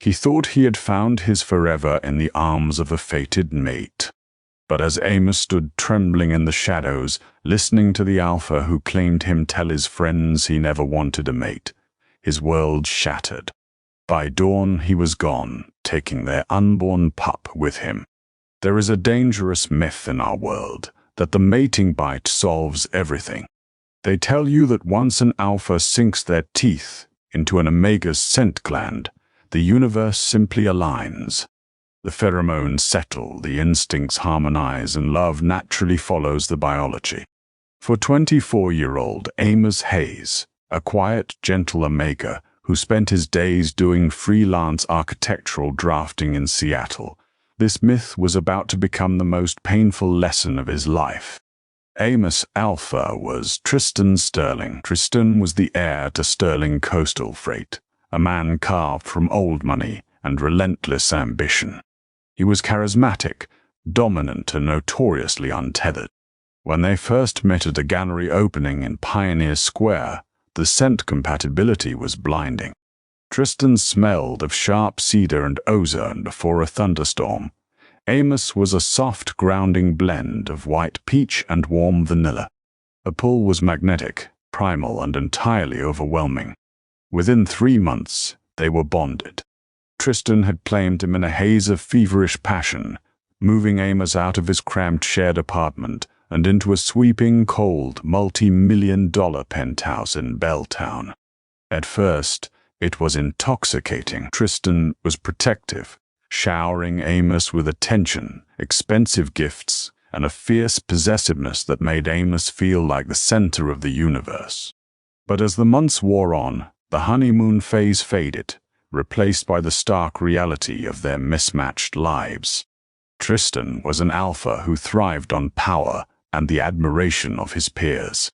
He thought he had found his forever in the arms of a fated mate. But as Amos stood trembling in the shadows, listening to the alpha who claimed him tell his friends he never wanted a mate, his world shattered. By dawn he was gone, taking their unborn pup with him. There is a dangerous myth in our world that the mating bite solves everything. They tell you that once an alpha sinks their teeth into an omega's scent gland, the universe simply aligns. The pheromones settle, the instincts harmonize, and love naturally follows the biology. For 24-year-old Amos Hayes, a quiet, gentle omega who spent his days doing freelance architectural drafting in Seattle, this myth was about to become the most painful lesson of his life. Amos Alpha was Tristan Sterling. Tristan was the heir to Sterling Coastal Freight, a man carved from old money and relentless ambition. He was charismatic, dominant, and notoriously untethered. When they first met at a gallery opening in Pioneer Square, the scent compatibility was blinding. Tristan smelled of sharp cedar and ozone before a thunderstorm. Amos was a soft, grounding blend of white peach and warm vanilla. The pull was magnetic, primal, and entirely overwhelming. Within 3 months, they were bonded. Tristan had claimed him in a haze of feverish passion, moving Amos out of his cramped shared apartment and into a sweeping, cold, multi-million-dollar penthouse in Belltown. At first, it was intoxicating. Tristan was protective, showering Amos with attention, expensive gifts, and a fierce possessiveness that made Amos feel like the center of the universe. But as the months wore on, the honeymoon phase faded, replaced by the stark reality of their mismatched lives. Tristan was an alpha who thrived on power and the admiration of his peers.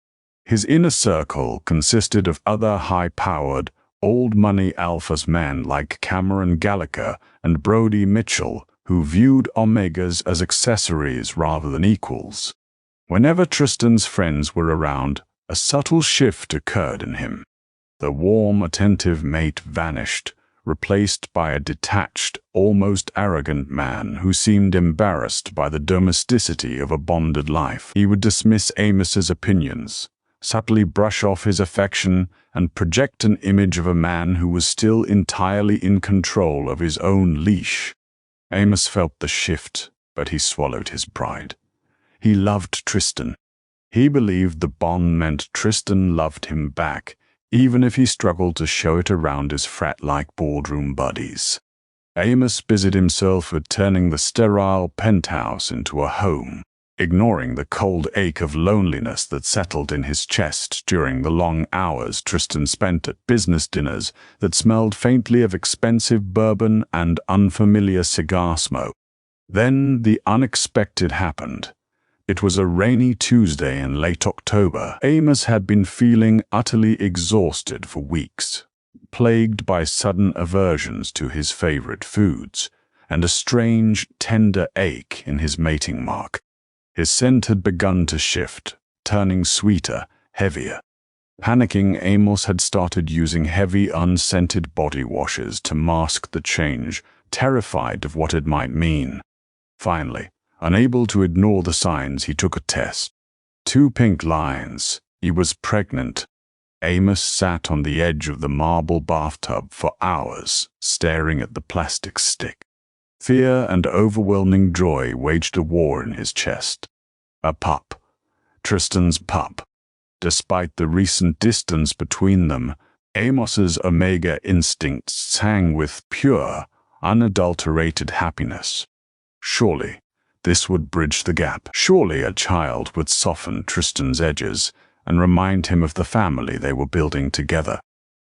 His inner circle consisted of other high-powered, old-money alphas, men like Cameron Gallagher and Brody Mitchell, who viewed omegas as accessories rather than equals. Whenever Tristan's friends were around, a subtle shift occurred in him. The warm, attentive mate vanished, replaced by a detached, almost arrogant man who seemed embarrassed by the domesticity of a bonded life. He would dismiss Amos's opinions, subtly brush off his affection, and project an image of a man who was still entirely in control of his own leash. Amos felt the shift, but he swallowed his pride. He loved Tristan. He believed the bond meant Tristan loved him back, even if he struggled to show it around his frat-like boardroom buddies. Amos busied himself with turning the sterile penthouse into a home, ignoring the cold ache of loneliness that settled in his chest during the long hours Tristan spent at business dinners that smelled faintly of expensive bourbon and unfamiliar cigar smoke. Then the unexpected happened. It was a rainy Tuesday in late October. Amos had been feeling utterly exhausted for weeks, plagued by sudden aversions to his favorite foods, and a strange, tender ache in his mating mark. His scent had begun to shift, turning sweeter, heavier. Panicking, Amos had started using heavy, unscented body washes to mask the change, terrified of what it might mean. Finally, unable to ignore the signs, he took a test. 2 pink lines. He was pregnant. Amos sat on the edge of the marble bathtub for hours, staring at the plastic stick. Fear and overwhelming joy waged a war in his chest. A pup. Tristan's pup. Despite the recent distance between them, Amos's omega instincts sang with pure, unadulterated happiness. Surely, this would bridge the gap. Surely a child would soften Tristan's edges and remind him of the family they were building together.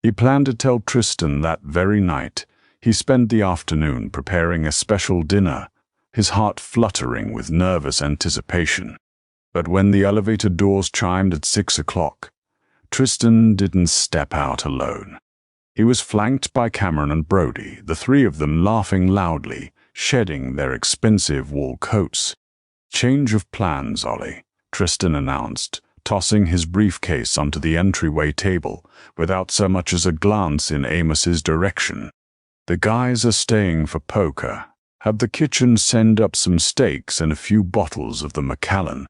He planned to tell Tristan that very night. He spent the afternoon preparing a special dinner, his heart fluttering with nervous anticipation. But when the elevator doors chimed at 6 o'clock, Tristan didn't step out alone. He was flanked by Cameron and Brody, the 3 of them laughing loudly, shedding their expensive wool coats. "Change of plans, Ollie," Tristan announced, tossing his briefcase onto the entryway table without so much as a glance in Amos's direction. The guys are staying for poker. Have the kitchen send up some steaks and a few bottles of the Macallan."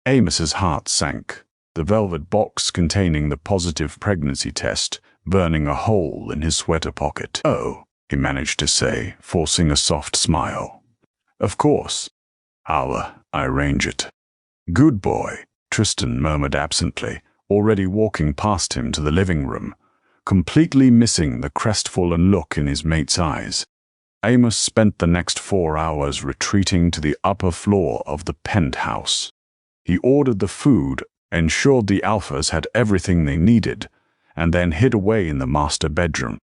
Amos's heart sank, the velvet box containing the positive pregnancy test burning a hole in his sweater pocket. "Oh," he managed to say, forcing a soft smile. "Of course. I arrange it." "Good boy," Tristan murmured absently, already walking past him to the living room, completely missing the crestfallen look in his mate's eyes. Amos spent the next 4 hours retreating to the upper floor of the penthouse. He ordered the food, ensured the alphas had everything they needed, and then hid away in the master bedroom.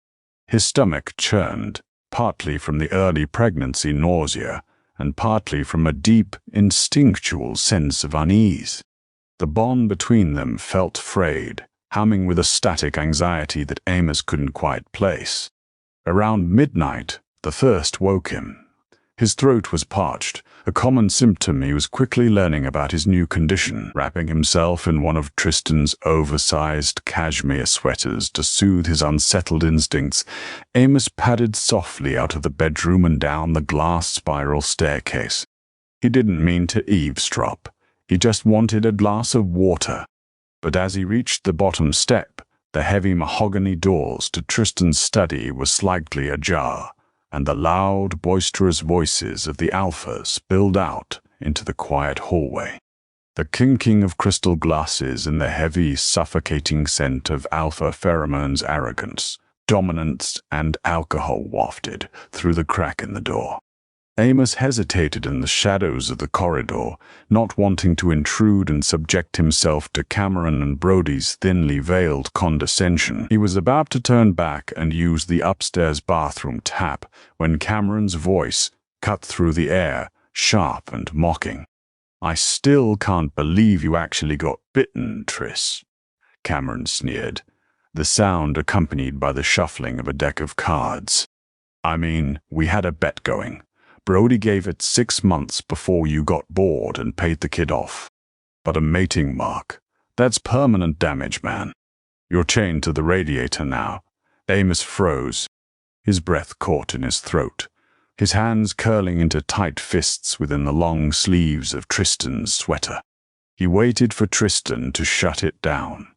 His stomach churned, partly from the early pregnancy nausea, and partly from a deep, instinctual sense of unease. The bond between them felt frayed, humming with a static anxiety that Amos couldn't quite place. Around midnight, the thirst woke him. His throat was parched, a common symptom he was quickly learning about his new condition. Wrapping himself in one of Tristan's oversized cashmere sweaters to soothe his unsettled instincts, Amos padded softly out of the bedroom and down the glass spiral staircase. He didn't mean to eavesdrop. He just wanted a glass of water. But as he reached the bottom step, the heavy mahogany doors to Tristan's study were slightly ajar, and the loud, boisterous voices of the alphas spilled out into the quiet hallway. The clinking of crystal glasses and the heavy, suffocating scent of alpha pheromones' arrogance, dominance, and alcohol wafted through the crack in the door. Amos hesitated in the shadows of the corridor, not wanting to intrude and subject himself to Cameron and Brody's thinly veiled condescension. He was about to turn back and use the upstairs bathroom tap when Cameron's voice cut through the air, sharp and mocking. "I still can't believe you actually got bitten, Tris," Cameron sneered, the sound accompanied by the shuffling of a deck of cards. "I mean, we had a bet going. Brody gave it 6 months before you got bored and paid the kid off. But a mating mark, that's permanent damage, man. You're chained to the radiator now." Amos froze, his breath caught in his throat, his hands curling into tight fists within the long sleeves of Tristan's sweater. He waited for Tristan to shut it down.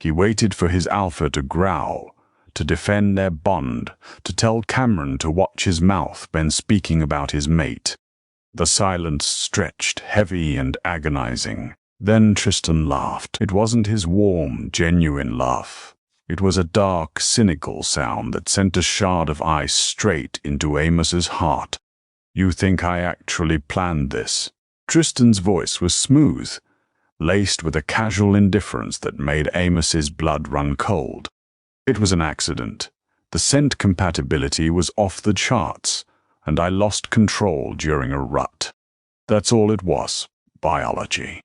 He waited for his alpha to growl, to defend their bond, to tell Cameron to watch his mouth when speaking about his mate. The silence stretched, heavy and agonizing. Then Tristan laughed. It wasn't his warm, genuine laugh. It was a dark, cynical sound that sent a shard of ice straight into Amos's heart. "You think I actually planned this?" Tristan's voice was smooth, laced with a casual indifference that made Amos's blood run cold. "It was an accident. The scent compatibility was off the charts, and I lost control during a rut. That's all it was. Biology."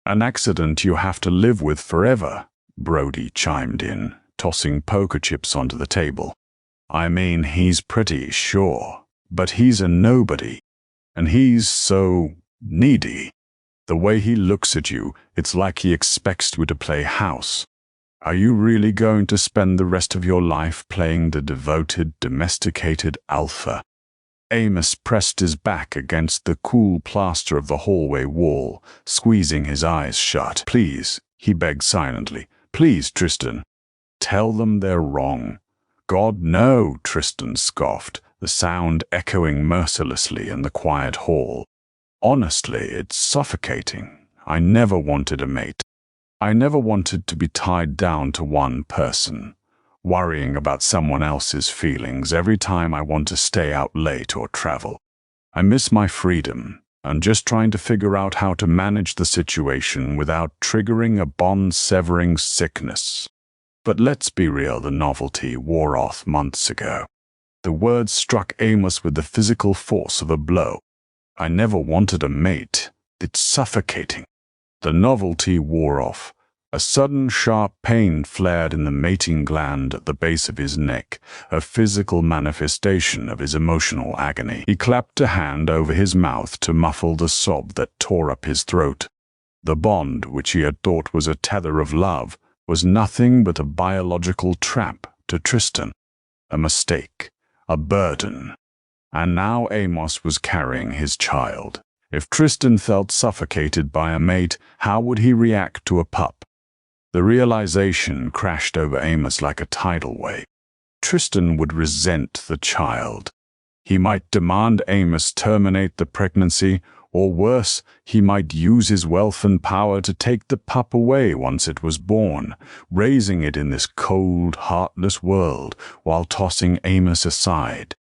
"An accident you have to live with forever," Brody chimed in, tossing poker chips onto the table. "I mean, he's pretty sure, but he's a nobody, and he's so needy. The way he looks at you, it's like he expects you to play house. Are you really going to spend the rest of your life playing the devoted, domesticated alpha?" Amos pressed his back against the cool plaster of the hallway wall, squeezing his eyes shut. "Please," he begged silently. "Please, Tristan." "Tell them they're wrong." "God, no," Tristan scoffed, the sound echoing mercilessly in the quiet hall. "Honestly, it's suffocating. I never wanted a mate. I never wanted to be tied down to one person, worrying about someone else's feelings every time I want to stay out late or travel. I miss my freedom, and just trying to figure out how to manage the situation without triggering a bond-severing sickness. But let's be real, the novelty wore off months ago." The words struck Amos with the physical force of a blow. "I never wanted a mate. It's suffocating." The novelty wore off. A sudden sharp pain flared in the mating gland at the base of his neck, a physical manifestation of his emotional agony. He clapped a hand over his mouth to muffle the sob that tore up his throat. The bond, which he had thought was a tether of love, was nothing but a biological trap to Tristan. A mistake, a burden. And now Amos was carrying his child. If Tristan felt suffocated by a mate, how would he react to a pup? The realization crashed over Amos like a tidal wave. Tristan would resent the child. He might demand Amos terminate the pregnancy, or worse, he might use his wealth and power to take the pup away once it was born, raising it in this cold, heartless world while tossing Amos aside.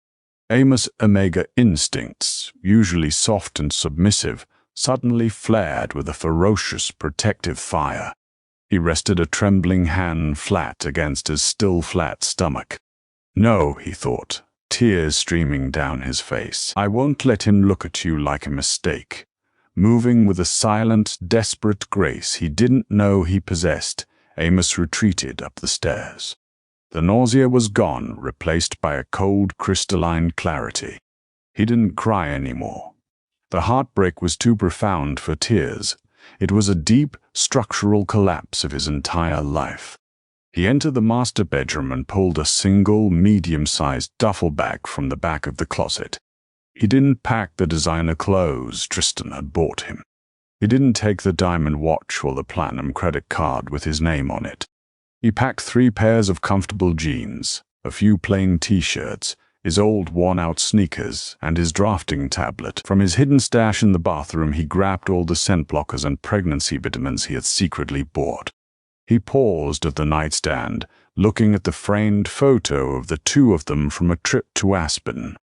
Amos' omega instincts, usually soft and submissive, suddenly flared with a ferocious, protective fire. He rested a trembling hand flat against his still flat stomach. No, he thought, tears streaming down his face. I won't let him look at you like a mistake. Moving with a silent, desperate grace he didn't know he possessed, Amos retreated up the stairs. The nausea was gone, replaced by a cold, crystalline clarity. He didn't cry anymore. The heartbreak was too profound for tears. It was a deep, structural collapse of his entire life. He entered the master bedroom and pulled a single, medium-sized duffel bag from the back of the closet. He didn't pack the designer clothes Tristan had bought him. He didn't take the diamond watch or the platinum credit card with his name on it. He packed 3 pairs of comfortable jeans, a few plain t-shirts, his old worn-out sneakers, and his drafting tablet. From his hidden stash in the bathroom, he grabbed all the scent blockers and pregnancy vitamins he had secretly bought. He paused at the nightstand, looking at the framed photo of the 2 of them from a trip to Aspen.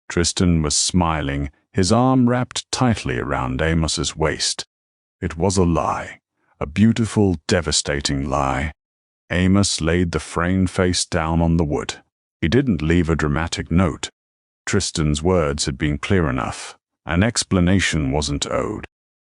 Tristan was smiling, his arm wrapped tightly around Amos's waist. It was a lie, a beautiful, devastating lie. Amos laid the framed face down on the wood. He didn't leave a dramatic note. Tristan's words had been clear enough. An explanation wasn't owed.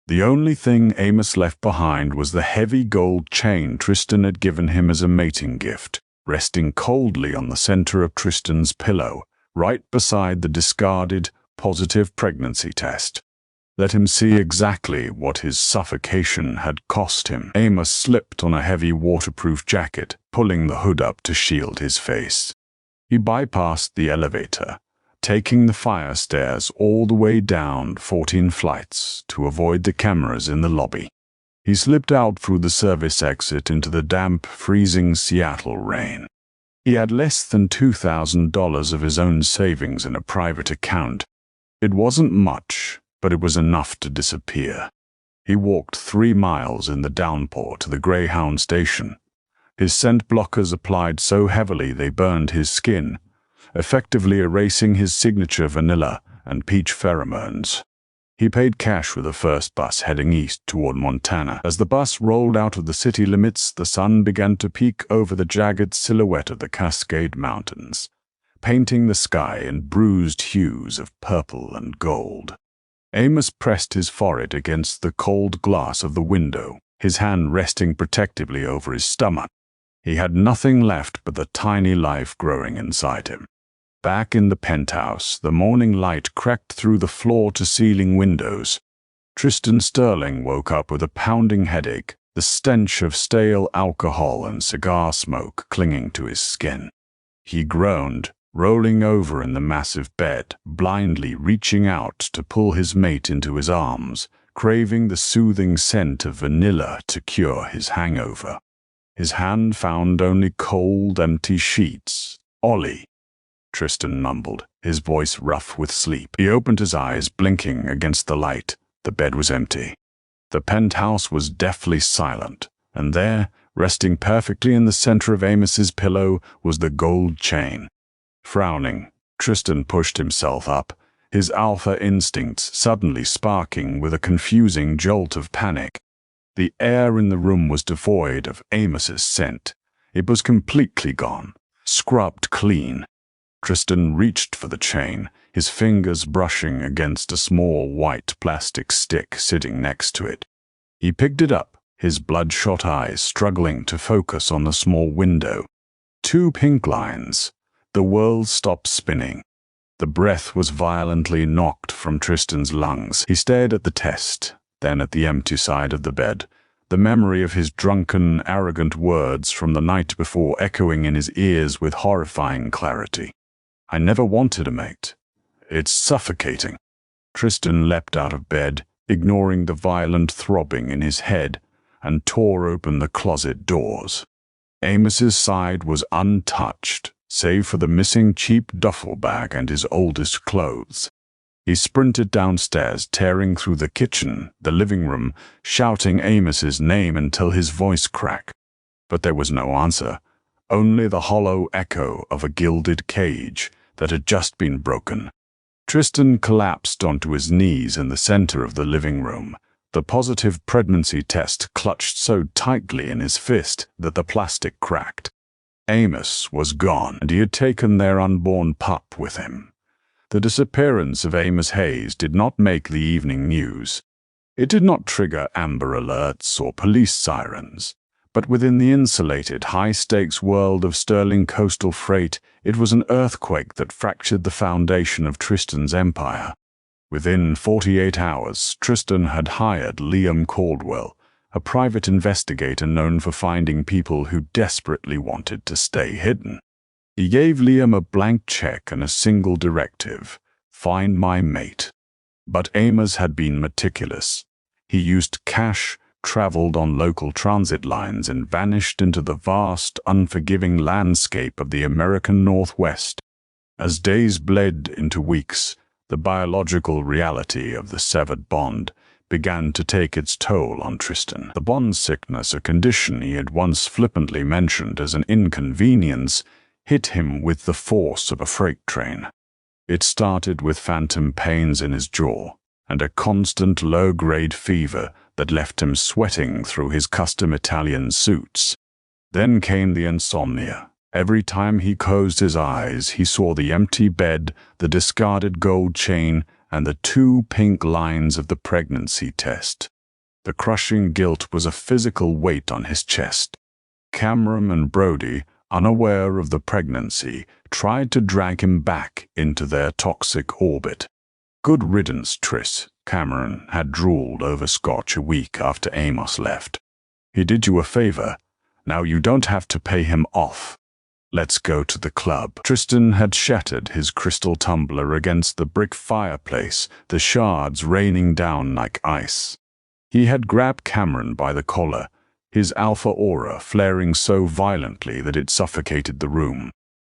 The only thing Amos left behind was the heavy gold chain Tristan had given him as a mating gift, resting coldly on the center of Tristan's pillow, right beside the discarded, positive pregnancy test. Let him see exactly what his suffocation had cost him. Amos slipped on a heavy waterproof jacket, pulling the hood up to shield his face. He bypassed the elevator, taking the fire stairs all the way down 14 flights to avoid the cameras in the lobby. He slipped out through the service exit into the damp, freezing Seattle rain. He had less than $2,000 of his own savings in a private account. It wasn't much, but it was enough to disappear. He walked 3 miles in the downpour to the Greyhound station. His scent blockers applied so heavily they burned his skin, effectively erasing his signature vanilla and peach pheromones. He paid cash with the first bus heading east toward Montana. As the bus rolled out of the city limits, the sun began to peek over the jagged silhouette of the Cascade Mountains, painting the sky in bruised hues of purple and gold. Amos pressed his forehead against the cold glass of the window, his hand resting protectively over his stomach. He had nothing left but the tiny life growing inside him. Back in the penthouse, the morning light cracked through the floor-to-ceiling windows. Tristan Sterling woke up with a pounding headache, the stench of stale alcohol and cigar smoke clinging to his skin. He groaned, rolling over in the massive bed, blindly reaching out to pull his mate into his arms, craving the soothing scent of vanilla to cure his hangover. His hand found only cold, empty sheets. "Ollie," Tristan mumbled, his voice rough with sleep. He opened his eyes, blinking against the light. The bed was empty. The penthouse was deathly silent, and there, resting perfectly in the center of Amos's pillow, was the gold chain. Frowning, Tristan pushed himself up, his alpha instincts suddenly sparking with a confusing jolt of panic. The air in the room was devoid of Amos's scent. It was completely gone, scrubbed clean. Tristan reached for the chain, his fingers brushing against a small white plastic stick sitting next to it. He picked it up, his bloodshot eyes struggling to focus on the small window. 2 pink lines. The world stopped spinning. The breath was violently knocked from Tristan's lungs. He stared at the test, then at the empty side of the bed, the memory of his drunken, arrogant words from the night before echoing in his ears with horrifying clarity. I never wanted a mate. It's suffocating." Tristan leapt out of bed, ignoring the violent throbbing in his head, and tore open the closet doors. Amos's side was untouched, save for the missing cheap duffel bag and his oldest clothes. He sprinted downstairs, tearing through the kitchen, the living room, shouting Amos's name until his voice cracked. But there was no answer, only the hollow echo of a gilded cage that had just been broken. Tristan collapsed onto his knees in the center of the living room, the positive pregnancy test clutched so tightly in his fist that the plastic cracked. Amos was gone, and he had taken their unborn pup with him. The disappearance of Amos Hayes did not make the evening news. It did not trigger Amber Alerts or police sirens. But within the insulated, high-stakes world of sterling coastal freight, it was an earthquake that fractured the foundation of Tristan's empire. Within 48 hours, Tristan had hired Liam Caldwell, a private investigator known for finding people who desperately wanted to stay hidden. He gave Liam a blank check and a single directive: find my mate. But Amos had been meticulous. He used cash, traveled on local transit lines, and vanished into the vast, unforgiving landscape of the American Northwest. As days bled into weeks, the biological reality of the severed bond began to take its toll on Tristan. The bond sickness, a condition he had once flippantly mentioned as an inconvenience, hit him with the force of a freight train. It started with phantom pains in his jaw and a constant low-grade fever that left him sweating through his custom Italian suits. Then came the insomnia. Every time he closed his eyes, he saw the empty bed, the discarded gold chain, and the 2 pink lines of the pregnancy test. The crushing guilt was a physical weight on his chest. Cameron and Brody, unaware of the pregnancy, tried to drag him back into their toxic orbit. "Good riddance, Tris," Cameron had drooled over scotch a week after Amos left. "He did you a favor. Now you don't have to pay him off. Let's go to the club." Tristan had shattered his crystal tumbler against the brick fireplace, the shards raining down like ice. He had grabbed Cameron by the collar, his alpha aura flaring so violently that it suffocated the room.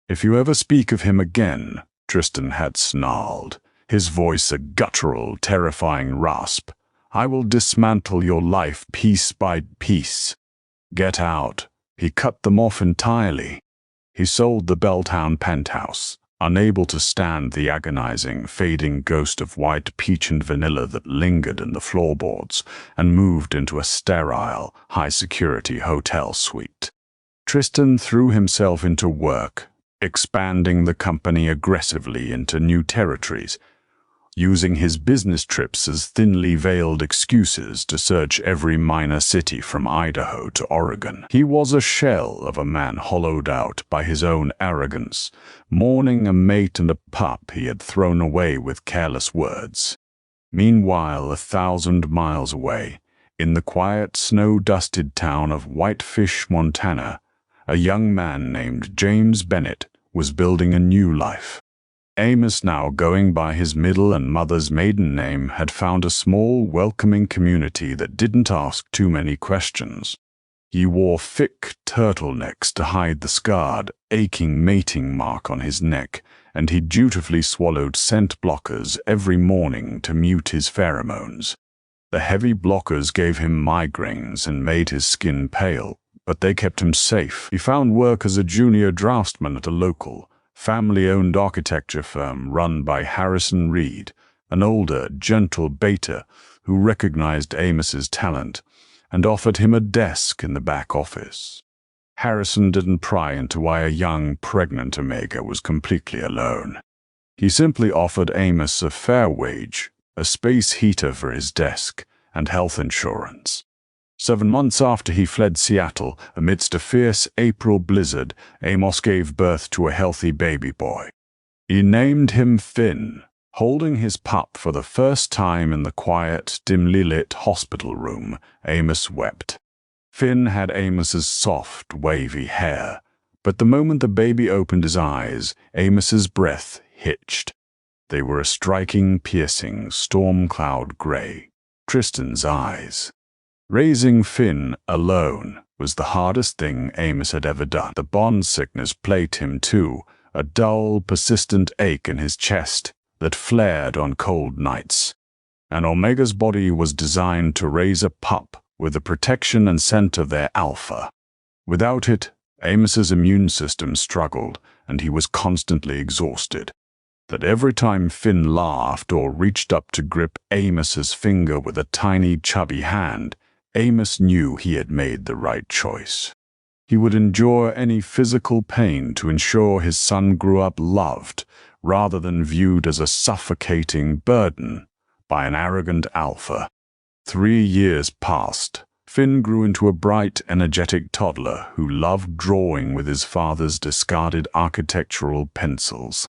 "If you ever speak of him again," Tristan had snarled, his voice a guttural, terrifying rasp, "I will dismantle your life piece by piece. Get out." He cut them off entirely. He sold the Belltown penthouse, unable to stand the agonizing, fading ghost of white peach and vanilla that lingered in the floorboards, and moved into a sterile, high-security hotel suite. Tristan threw himself into work, expanding the company aggressively into new territories, using his business trips as thinly veiled excuses to search every minor city from Idaho to Oregon. He was a shell of a man hollowed out by his own arrogance, mourning a mate and a pup he had thrown away with careless words. Meanwhile, 1,000 miles away, in the quiet, snow-dusted town of Whitefish, Montana, a young man named James Bennett was building a new life. Amos, now going by his middle and mother's maiden name, had found a small, welcoming community that didn't ask too many questions. He wore thick turtlenecks to hide the scarred, aching mating mark on his neck, and he dutifully swallowed scent blockers every morning to mute his pheromones. The heavy blockers gave him migraines and made his skin pale, but they kept him safe. He found work as a junior draftsman at a local, family-owned architecture firm run by Harrison Reed, an older, gentle beta who recognized Amos's talent and offered him a desk in the back office. Harrison didn't pry into why a young, pregnant Omega was completely alone. He simply offered Amos a fair wage, a space heater for his desk, and health insurance. 7 months after he fled Seattle, amidst a fierce April blizzard, Amos gave birth to a healthy baby boy. He named him Finn, holding his pup for the first time in the quiet, dimly lit hospital room. Amos wept. Finn had Amos's soft, wavy hair, But the moment the baby opened his eyes, Amos's breath hitched. They were a striking, piercing, storm cloud gray. Tristan's eyes. Raising Finn alone was the hardest thing Amos had ever done. The bond sickness plagued him too, a dull, persistent ache in his chest that flared on cold nights. And Omega's body was designed to raise a pup with the protection and scent of their alpha. Without it, Amos's immune system struggled, and he was constantly exhausted. That every time Finn laughed or reached up to grip Amos's finger with a tiny, chubby hand, Amos knew he had made the right choice. He would endure any physical pain to ensure his son grew up loved, rather than viewed as a suffocating burden by an arrogant alpha. 3 years passed. Finn grew into a bright, energetic toddler who loved drawing with his father's discarded architectural pencils.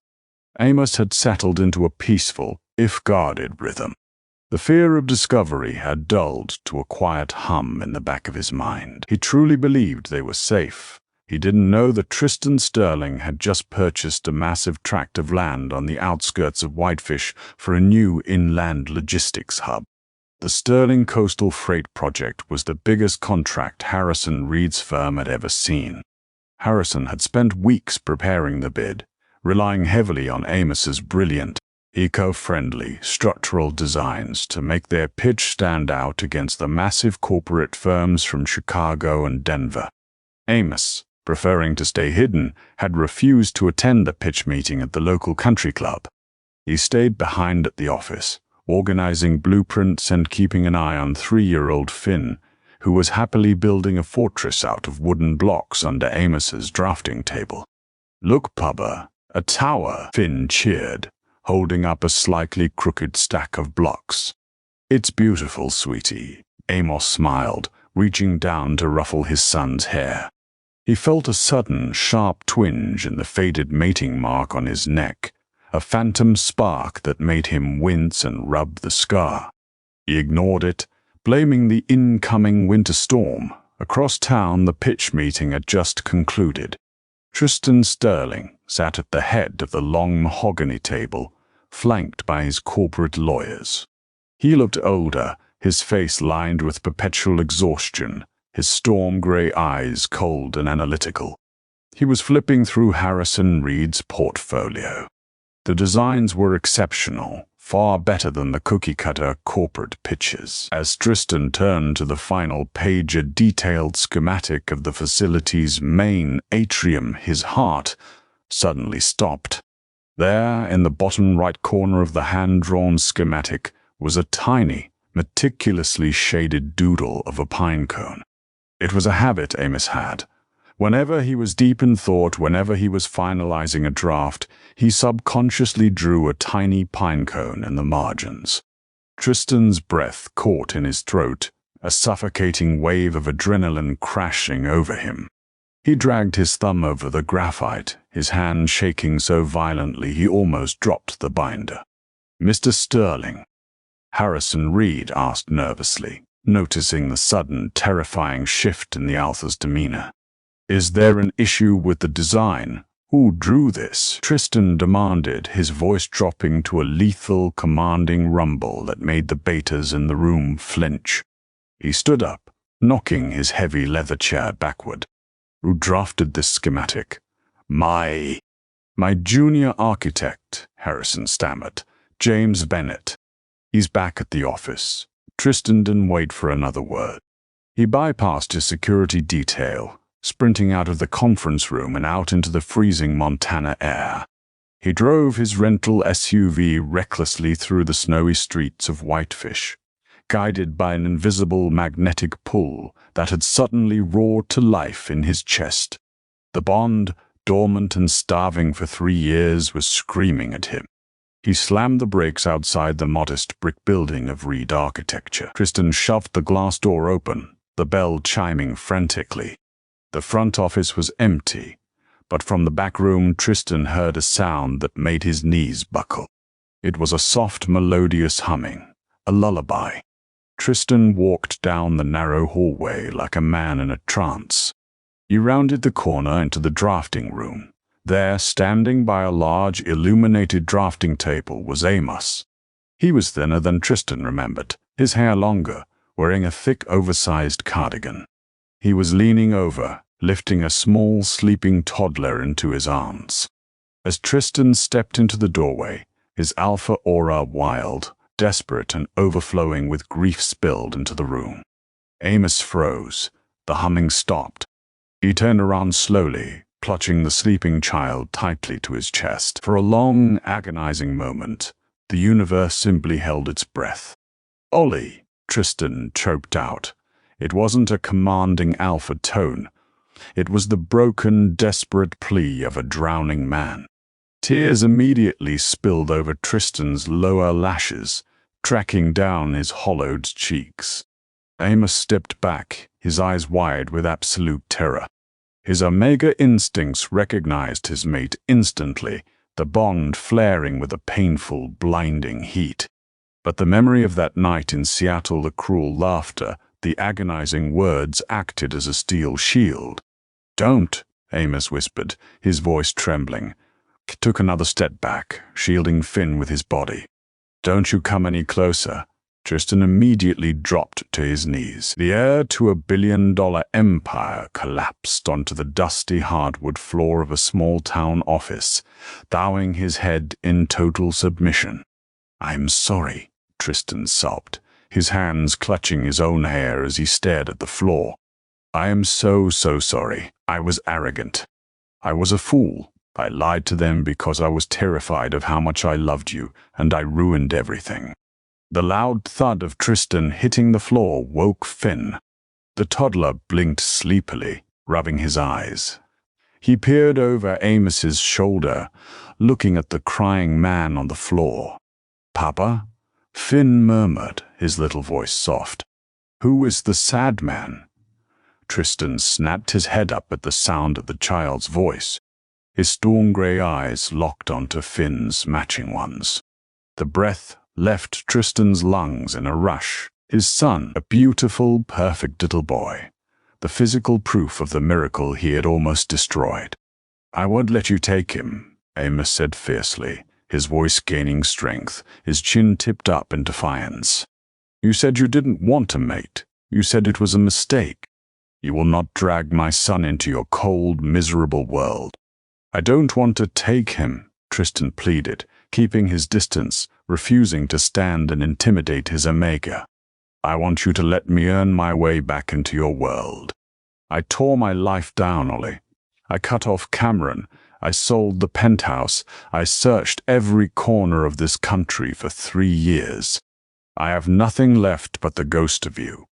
Amos had settled into a peaceful, if guarded, rhythm. The fear of discovery had dulled to a quiet hum in the back of his mind. He truly believed they were safe. He didn't know that Tristan Sterling had just purchased a massive tract of land on the outskirts of Whitefish for a new inland logistics hub. The Sterling Coastal Freight Project was the biggest contract Harrison Reed's firm had ever seen. Harrison had spent weeks preparing the bid, relying heavily on Amos's brilliant, eco-friendly structural designs to make their pitch stand out against the massive corporate firms from Chicago and Denver. Amos, preferring to stay hidden, had refused to attend the pitch meeting at the local country club. He stayed behind at the office, organizing blueprints and keeping an eye on 3-year-old Finn, who was happily building a fortress out of wooden blocks under Amos's drafting table. "Look, Pubba, a tower," Finn cheered, holding up a slightly crooked stack of blocks. "It's beautiful, sweetie," Amos smiled, reaching down to ruffle his son's hair. He felt a sudden, sharp twinge in the faded mating mark on his neck, a phantom spark that made him wince and rub the scar. He ignored it, blaming the incoming winter storm. Across town, the pitch meeting had just concluded. Tristan Sterling sat at the head of the long mahogany table, flanked by his corporate lawyers. He looked older, his face lined with perpetual exhaustion, his storm-gray eyes cold and analytical. He was flipping through Harrison Reed's portfolio. The designs were exceptional, far better than the cookie-cutter corporate pitches. As Tristan turned to the final page, a detailed schematic of the facility's main atrium, his heart suddenly stopped. There, in the bottom right corner of the hand-drawn schematic, was a tiny, meticulously shaded doodle of a pine cone. It was a habit Amos had. Whenever he was deep in thought, whenever he was finalizing a draft, he subconsciously drew a tiny pine cone in the margins. Tristan's breath caught in his throat, a suffocating wave of adrenaline crashing over him. He dragged his thumb over the graphite, his hand shaking so violently he almost dropped the binder. "Mr. Sterling?" Harrison Reed asked nervously, noticing the sudden, terrifying shift in the alpha's demeanor. "Is there an issue with the design? Who drew this?" Tristan demanded, his voice dropping to a lethal, commanding rumble that made the betas in the room flinch. He stood up, knocking his heavy leather chair backward. "Who drafted this schematic?" My junior architect," Harrison stammered. "James Bennett. He's back at the office." Tristan didn't wait for another word. He bypassed his security detail, sprinting out of the conference room and out into the freezing Montana air. He drove his rental SUV recklessly through the snowy streets of Whitefish, guided by an invisible magnetic pull that had suddenly roared to life in his chest. The bond, dormant and starving for 3 years, was screaming at him. He slammed the brakes outside the modest brick building of Reed architecture. Tristan shoved the glass door open, the bell chiming frantically. The front office was empty, but from the back room Tristan heard a sound that made his knees buckle. It was a soft, melodious humming, a lullaby. Tristan walked down the narrow hallway like a man in a trance. He rounded the corner into the drafting room. There, standing by a large, illuminated drafting table, was Amos. He was thinner than Tristan remembered, his hair longer, wearing a thick, oversized cardigan. He was leaning over, lifting a small, sleeping toddler into his arms. As Tristan stepped into the doorway, his alpha aura wild, desperate, and overflowing with grief spilled into the room. Amos froze. The humming stopped. He turned around slowly, clutching the sleeping child tightly to his chest. For a long, agonizing moment, the universe simply held its breath. "Ollie," Tristan choked out. It wasn't a commanding alpha tone. It was the broken, desperate plea of a drowning man. Tears immediately spilled over Tristan's lower lashes, tracking down his hollowed cheeks. Amos stepped back, his eyes wide with absolute terror. His omega instincts recognized his mate instantly, the bond flaring with a painful, blinding heat. But the memory of that night in Seattle, the cruel laughter, the agonizing words acted as a steel shield. "Don't," Amos whispered, his voice trembling. He took another step back, shielding Finn with his body. "Don't you come any closer." Tristan immediately dropped to his knees. The heir to a billion-dollar empire collapsed onto the dusty hardwood floor of a small-town office, bowing his head in total submission. "I'm sorry," Tristan sobbed, his hands clutching his own hair as he stared at the floor. "I am so sorry. I was arrogant. I was a fool. I lied to them because I was terrified of how much I loved you, and I ruined everything." The loud thud of Tristan hitting the floor woke Finn. The toddler blinked sleepily, rubbing his eyes. He peered over Amos's shoulder, looking at the crying man on the floor. "Papa?" Finn murmured, his little voice soft. "Who is the sad man?" Tristan snapped his head up at the sound of the child's voice. His storm gray eyes locked onto Finn's matching ones. The breath left Tristan's lungs in a rush. His son, a beautiful, perfect little boy, the physical proof of the miracle he had almost destroyed. "I won't let you take him," Amos said fiercely, his voice gaining strength, his chin tipped up in defiance. "You said you didn't want a mate. You said it was a mistake. You will not drag my son into your cold, miserable world." "I don't want to take him," Tristan pleaded, keeping his distance, refusing to stand and intimidate his omega. "I want you to let me earn my way back into your world. I tore my life down, Ollie. I cut off Cameron. I sold the penthouse. I searched every corner of this country for 3 years. I have nothing left but the ghost of you."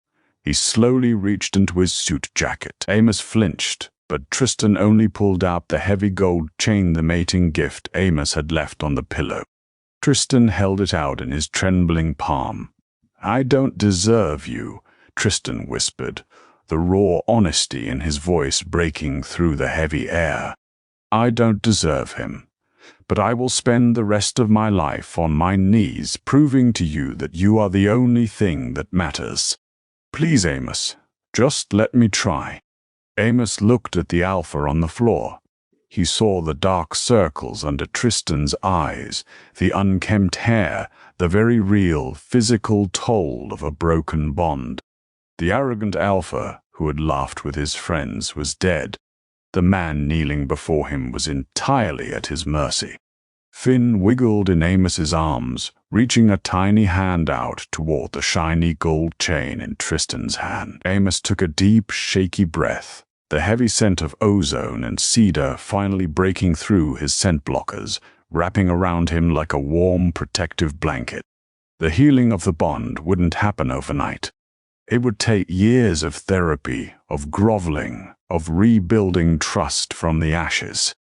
He slowly reached into his suit jacket. Amos flinched, but Tristan only pulled out the heavy gold chain, the mating gift Amos had left on the pillow. Tristan held it out in his trembling palm. "I don't deserve you," Tristan whispered, the raw honesty in his voice breaking through the heavy air. "I don't deserve him, but I will spend the rest of my life on my knees proving to you that you are the only thing that matters. Please, Amos, just let me try." Amos looked at the alpha on the floor. He saw the dark circles under Tristan's eyes, the unkempt hair, the very real, physical toll of a broken bond. The arrogant alpha, who had laughed with his friends, was dead. The man kneeling before him was entirely at his mercy. Finn wiggled in Amos's arms, reaching a tiny hand out toward the shiny gold chain in Tristan's hand. Amos took a deep, shaky breath, the heavy scent of ozone and cedar finally breaking through his scent blockers, wrapping around him like a warm, protective blanket. The healing of the bond wouldn't happen overnight. It would take years of therapy, of groveling, of rebuilding trust from the ashes.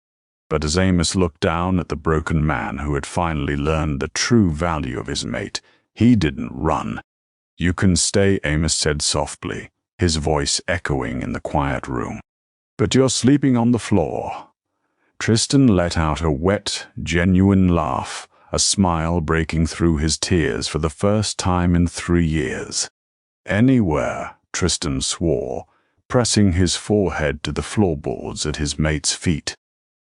But as Amos looked down at the broken man who had finally learned the true value of his mate, he didn't run. "You can stay," Amos said softly, his voice echoing in the quiet room. "But you're sleeping on the floor." Tristan let out a wet, genuine laugh, a smile breaking through his tears for the first time in 3 years. "Anywhere," Tristan swore, pressing his forehead to the floorboards at his mate's feet.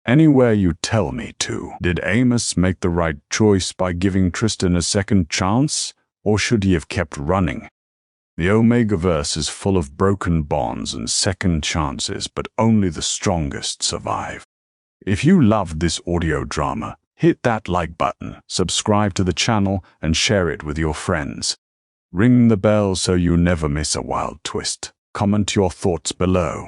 Anywhere you tell me to. Did Amos make the right choice by giving Tristan a second chance, or should he have kept running? The Omegaverse is full of broken bonds and second chances, but only the strongest survive. If you loved this audio drama, hit that like button, subscribe to the channel, and share it with your friends. Ring the bell so you never miss a wild twist. Comment your thoughts below.